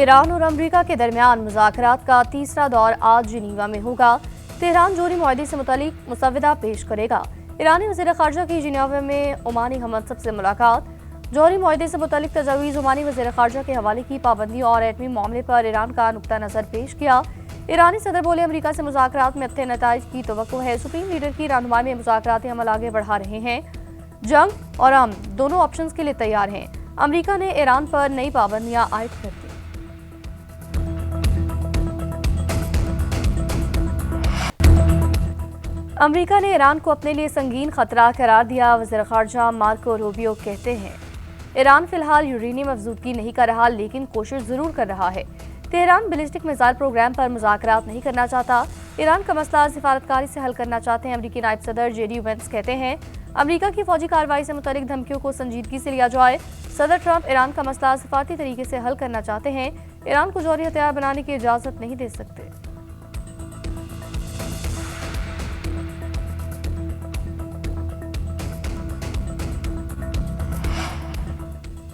Iran और America के दरमियान मुज़ाकरात का तीसरा दौर आज जिनीवा में होगा। तेहरान जोहरी मुआहदे से मुतालिक मुसव्वदा पेश करेगा। ईरानी वज़ीर ख़ारजा की जिनीवा में ओमानी हममंसब से मुलाकात। जोहरी मुआहदे से मुतालिक तजावीज़ ओमानी वज़ीर ख़ारजा के हवाले की पाबंदी और एटमी मामले पर ईरान का नुक्ता नज़र पेश किया। ईरानी सदर बोले, अमेरिका से मुज़ाकरात में अच्छे नताइज की तवक्को है। सुप्रीम लीडर की रहनुमाई में मुज़ाकराती अमल आगे बढ़ा रहे हैं। जंग और अमन दोनों ऑप्शंस के लिए तैयार हैं। अमेरिका ने ईरान पर नई पाबंदियां आयद कर दी। अमेरिका ने ईरान को अपने लिए संगीन खतरा करार दिया। वज़ीर ख़ारजा मार्को रूबियो कहते हैं, ईरान फिलहाल यूरेनियम अफजूदगी नहीं कर रहा, लेकिन कोशिश जरूर कर रहा है। तेहरान बैलिस्टिक मिसाइल प्रोग्राम पर मुज़ाकरात नहीं करना चाहता। ईरान का मसला सिफारतकारी से हल करना चाहते हैं। अमेरिकी नायब सदर जेडी वेंस कहते हैं, अमेरिका की फौजी कार्रवाई से मुतालिक धमकियों को संजीदगी से लिया जाए। सदर ट्रंप ईरान का मसला सिफारती तरीके से हल करना चाहते हैं। ईरान को जौहरी हथियार बनाने की इजाज़त नहीं दे सकते।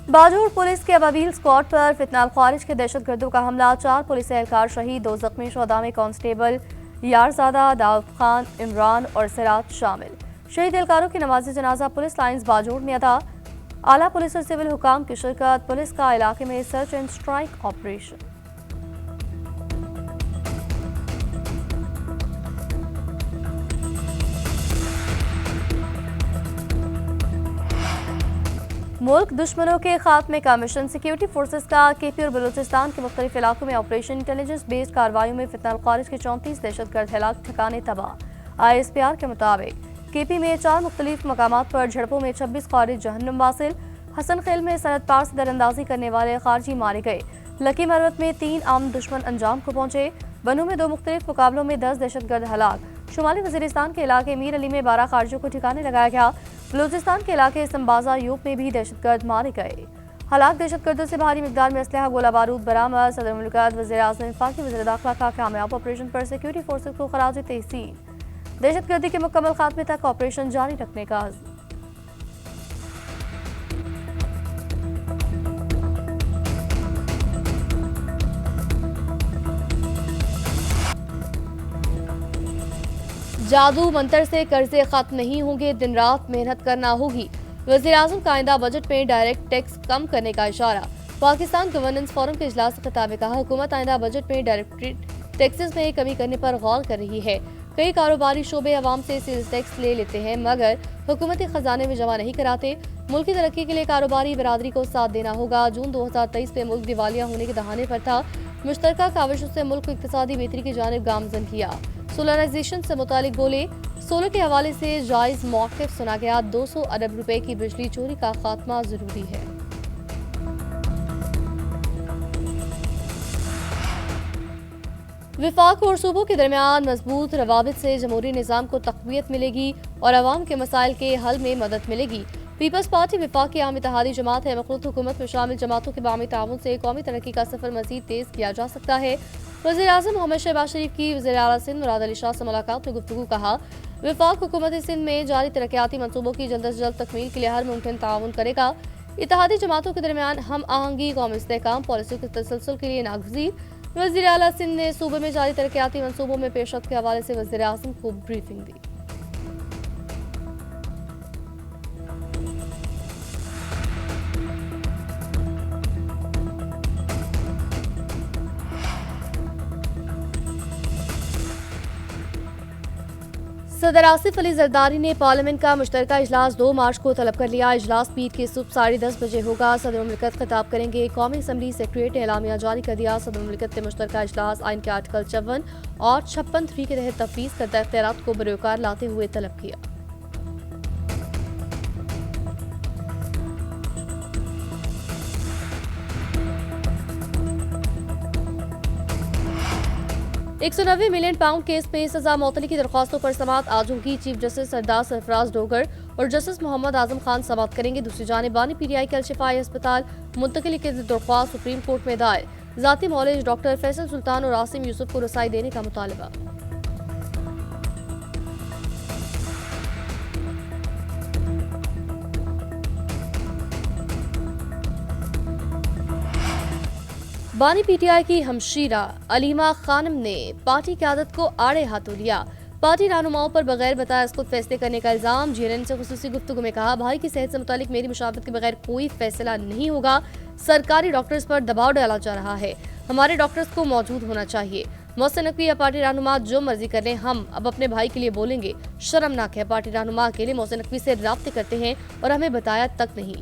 बाजूर पुलिस के अबाबील स्क्वाड पर फितनाल ख्वारिज के दहशतगर्दों का हमला। 4 पुलिस एहलकार शहीद, 2 जख्मी। शोहदा में कांस्टेबल यारजादा, दाऊद खान, इमरान और सिराज शामिल। शहीद एहलकारों की नमाज जनाजा पुलिस लाइन्स बाजूर में अदा। आला पुलिस और सिविल हुकाम की शिरकत। पुलिस का इलाके में सर्च एंड स्ट्राइक ऑपरेशन। मुल्क दुश्मनों के खात्मे का मिशन। सिक्योरिटी फोर्सेस का केपी और बलूचिस्तान के मुख्तलिफ इलाकों में ऑपरेशन। इंटेलिजेंस बेस्ड कार्रवाई में फितनाल ख्वारिज के 34 दहशतगर्द हलाक, ठिकाने तबाह। ISPR के मुताबिक केपी में 4 मुख्तलिफ मकामात पर झड़पों में 26 ख्वारिज जहन्नुम वासिल। हसन खेल में सरहद पार से दरअंदाजी करने वाले खारजी मारे गए। लकी मरवत में 3 आम दुश्मन अंजाम को पहुंचे। बनू में 2 मुख्तलिफ मुकाबलों में 10 दहशतगर्द हलाक। शुमाली वजीरिस्तान के इलाके मीर अली में 12 खारजियों को ठिकाने लगाया गया। बलूचिस्तान के इलाके संबाजा यूप में भी दहशतगर्द मारे गए। हलाक दहशतगर्दों से भारी मिकदार में असलहा, गोला बारूद बरामद। सदर मुल्कात वज़ीर आज़म वफाकी वज़ीर दाखिला का कामयाब ऑपरेशन पर सिक्योरिटी फोर्सेज को खराज तहसीन। दहशतगर्दी के मुकम्मल खात्मे तक ऑपरेशन जारी रखने का अज़्म। जादू मंतर से कर्जे खत्म नहीं होंगे, दिन रात मेहनत करना होगी। वज़ीर आज़म का आइंदा बजट में डायरेक्ट टैक्स कम करने का इशारा। पाकिस्तान गवर्नेंस फोरम के इजलास से खिताब में कहा, हुकूमत आइंदा बजट में डायरेक्ट टैक्सेस में कमी करने पर गौर कर रही है। कई कारोबारी शोबे अवाम से सेल्स टैक्स ले लेते हैं, मगर हुकूमती खजाने में जमा नहीं कराते। मुल्क की तरक्की के लिए कारोबारी बरादरी को साथ देना होगा। जून 2023 में मुल्क दिवालिया होने के दहाने पर था। मुश्तरका काविशों से मुल्क को इक्तिसादी बेहतरी की जानिब गामजन किया। सोलराइजेशन से मुतालिक बोले, सोलर के हवाले से जायज मौक़िफ़ सुना गया। 200 अरब रुपए की बिजली चोरी का खात्मा जरूरी है। विफाक और सूबों के दरमियान मजबूत रवाबित से जमहूरी निज़ाम को तक़वियत मिलेगी और अवाम के मसाइल के हल में मदद मिलेगी। पीपल्स पार्टी विफाक की आम इत्तेहादी जमात है। मखलूत हुकूमत में शामिल जमातों के बामी ताउन से कौमी तरक्की का सफर मजीद तेज किया जा सकता है। वज़ीर आज़म मोहम्मद शहबाज शरीफ की वज़ीर आला सिंध मुराद अली शाह से मुलाकात में गुफ्तगू। कहा, विफाक हुकूमत सिंध में जारी तरक्याती मनसूबों की जल्द से जल्द तकमील के लिए हर मुमकिन ताउन करेगा। इत्तेहादी जमातों के दरमियान हम आहंगी कौमी इस्तेहकाम पॉलिसी के तसलसल के लिए नागज़ीर। वज़ीर आला सिंध ने सूबे में जारी तरक्याती मनसूबों में पेशरफ्त के हवाले से वज़ीर आज़म को ब्रीफिंग दी। सदर आसिफ अली जरदारी ने पार्लियामेंट का मुश्तरका इजलास 2 मार्च को तलब कर लिया। इजलास पीर की सुबह 10:30 बजे होगा। सदर मुमलिकत खिताब करेंगे। कौमी असम्बली सेक्रेटरीट ने एलामिया जारी कर दिया। सदर मुमलिकत ने मुश्तरका इजलास आइन के आर्टिकल 54 और 56 के तहत तफवीज़ करदा इख्तियारात को बरोकार लाते हुए तलब किया। £190 मिलियन केस में सजा मौतली की दरख्वास्तों पर समाअत आज होगी। चीफ जस्टिस सरदार सरफराज डोगर और जस्टिस मोहम्मद आजम खान समाअत करेंगे। दूसरी जानिब बानी PTI के अल-शिफाई अस्पताल मुंतकिली की दरख्वास्त सुप्रीम कोर्ट में दायर। जाती मौलिज डॉक्टर फैसल सुल्तान और आसिम यूसुफ को रसाई देने का मुतालबा। बानी पीटीआई की हमशीरा अलीमा खानम ने पार्टी क़यादत को आड़े हाथों लिया। पार्टी रहनुमाओं पर बगैर बताए खुद फैसले करने का इल्जाम। जीएनएन से खुसूसी गुफ्तगू में कहा, भाई की सेहत से मुतालिक मेरी मुशावरत के बगैर कोई फैसला नहीं होगा। सरकारी डॉक्टर्स पर दबाव डाला जा रहा है, हमारे डॉक्टर्स को मौजूद होना चाहिए। मोहसिन नकवी या पार्टी रहनुमा जो मर्जी कर लें, हम अब अपने भाई के लिए बोलेंगे। शर्मनाक है, पार्टी रहनुमा अकेले मोहसिन नकवी से राब्ते करते हैं और हमें बताया तक नहीं।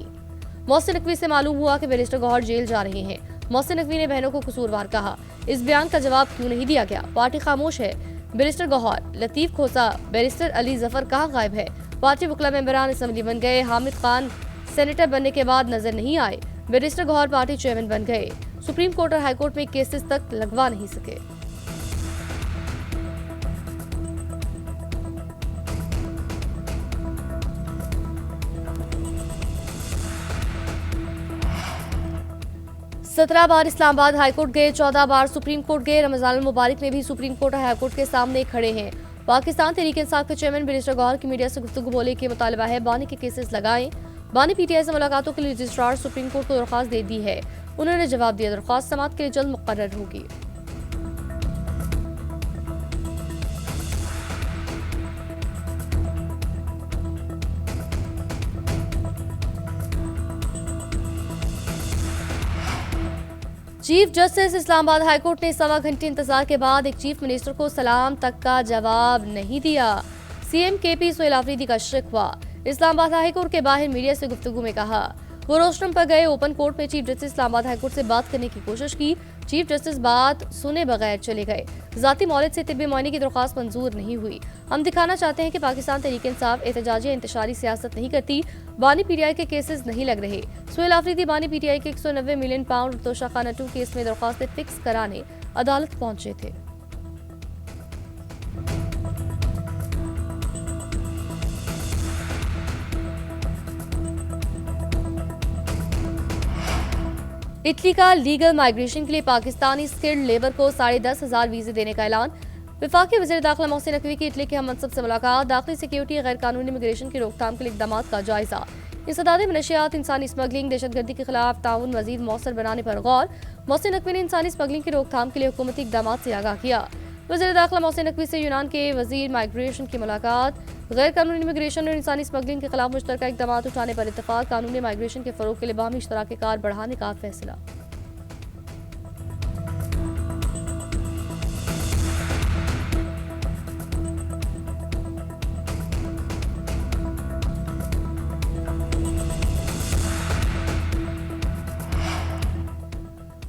मोहसिन नकवी से मालूम हुआ कि बैरिस्टर गौहर जेल जा रहे हैं। मोहसिन नकवी ने बहनों को कसूरवार कहा। इस बयान का जवाब क्यों नहीं दिया गया? पार्टी खामोश है। बैरिस्टर गौहर, लतीफ खोसा, बैरिस्टर अली जफर कहाँ गायब है? पार्टी वकला मेंबरान असम्बली बन गए। हामिद खान सेनेटर बनने के बाद नजर नहीं आए। बैरिस्टर गौहर पार्टी चेयरमैन बन गए। सुप्रीम कोर्ट और हाईकोर्ट में केसेस तक लगवा नहीं सके। सत्रह बार इस्लामाबाद हाईकोर्ट गए, 14 बार सुप्रीम कोर्ट गए। रमजान मुबारक में भी सुप्रीम कोर्ट और हाईकोर्ट के सामने खड़े हैं। पाकिस्तान तहरीक इंसाफ के चेयरमैन बैरिस्टर गौहर की मीडिया से गुफ्तगू बोले कि मुतालबा है बानी के केसेस लगाएं। बानी पीटीआई से मुलाकातों के लिए रजिस्ट्रार सुप्रीम कोर्ट को दरख्वास्त दे दी है। उन्होंने जवाब दिया, दरख्वास्त समाअत के लिए जल्द मुकर्रर होगी। चीफ जस्टिस इस्लामाबाद हाईकोर्ट ने 1.25 घंटे इंतजार के बाद एक चीफ मिनिस्टर को सलाम तक का जवाब नहीं दिया। सीएम केपी सोहेल आफरीदी का शिकवा। इस्लामाबाद हाईकोर्ट के बाहर मीडिया से गुफ्तगू में कहा, वो रोस्टरम पर गए। ओपन कोर्ट में चीफ जस्टिस इस्लामाबाद हाईकोर्ट से बात करने की कोशिश की। चीफ जस्टिस बात सुने बगैर चले गए। जाती मौलिद से तिब्बी मुआयने की दरख्वास्त मंजूर नहीं हुई। हम दिखाना चाहते हैं कि पाकिस्तान तहरीक इंसाफ एहतजाजी इंतशारी सियासत नहीं करती। बानी पीटीआई के केसेस नहीं लग रहे। सोहेल आफरीदी बानी पीटीआई के 190 मिलियन पाउंड तोशाखाना 2 केस में दरख्वास्तें फिक्स कराने अदालत पहुंचे थे। इटली का लीगल माइग्रेशन के लिए पाकिस्तानी स्किल्ड लेबर को 10,500 वीजे देने का ऐलान। वफाकी वज़ीर दाखिला मोहसिन नकवी की इटली के हम मनसब से मुलाकात। दाखिली सिक्योरिटी गैर कानूनी इमिग्रेशन की रोकथाम के लिए इक़दाम का जायजा। इंसदाद मनशियात, इंसानी स्मगलिंग, दहशतगर्दी के खिलाफ ताउन मजीद मौसर बनाने पर गौर। मोहसिन नकवी ने इंसानी स्मगलिंग की रोकथाम के लिए हुकूमती इक़दाम से आगाह किया। वज़ीर दाखिला मोहसिन नकवी से यूनान के वज़ीर माइग्रेशन की मुलाकात। गैर कानूनी इमिग्रेशन और इंसानी स्मगलिंग के खिलाफ मुश्तरका इक़दाम उठाने पर इत्तफाक। कानूनी माइग्रेशन के फ़रोग़ के लिए बाहमी इश्तराक कार बढ़ाने का फैसला।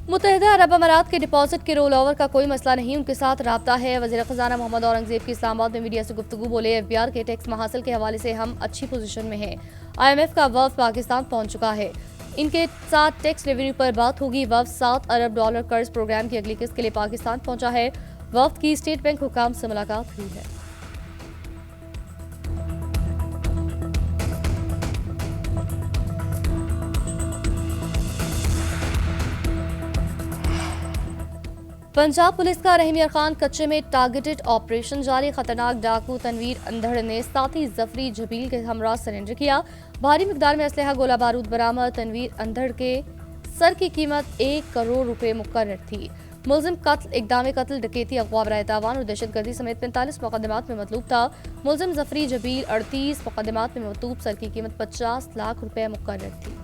मुत्तहिदा अरब अमारात के डिपॉजिट के रोल ओवर का कोई मसला नहीं, उनके साथ राब्ता है। वज़ीर ख़ज़ाना मोहम्मद औरंगज़ेब की इस्लामाबाद में मीडिया से गुफ्तगू बोले, एफबीआर के टैक्स महासल के हवाले से हम अच्छी पोजीशन में हैं। IMF का वफ़द पाकिस्तान पहुंच चुका है, इनके साथ टैक्स रेवेन्यू पर बात होगी। वफ़द $7 अरब कर्ज प्रोग्राम की अगली किस्त के लिए पाकिस्तान पहुंचा है। वफ़द की स्टेट बैंक हुकाम से मुलाकात हुई है। पंजाब पुलिस का रहीम खान कच्चे में टारगेटेड ऑपरेशन जारी। खतरनाक डाकू तनवीर अंधड़ ने साथी जफरी जबील के हमरा सरेंडर किया। भारी मिकदार में असलहा गोला बारूद बरामद। तनवीर अंधड़ के सर की कीमत 1 करोड़ रुपए मुकर्रर थी। मुलजिम कत्ल, इक़दाम कत्ल, डकैती, अगवा बराए तावान और दहशतगर्दी समेत 45 मुकदमात में मतलूब था। मुलजिम जफरी जबील 38 मुकदमात में मतलूब, सर की कीमत 50 लाख रुपए मुकर्रर थी।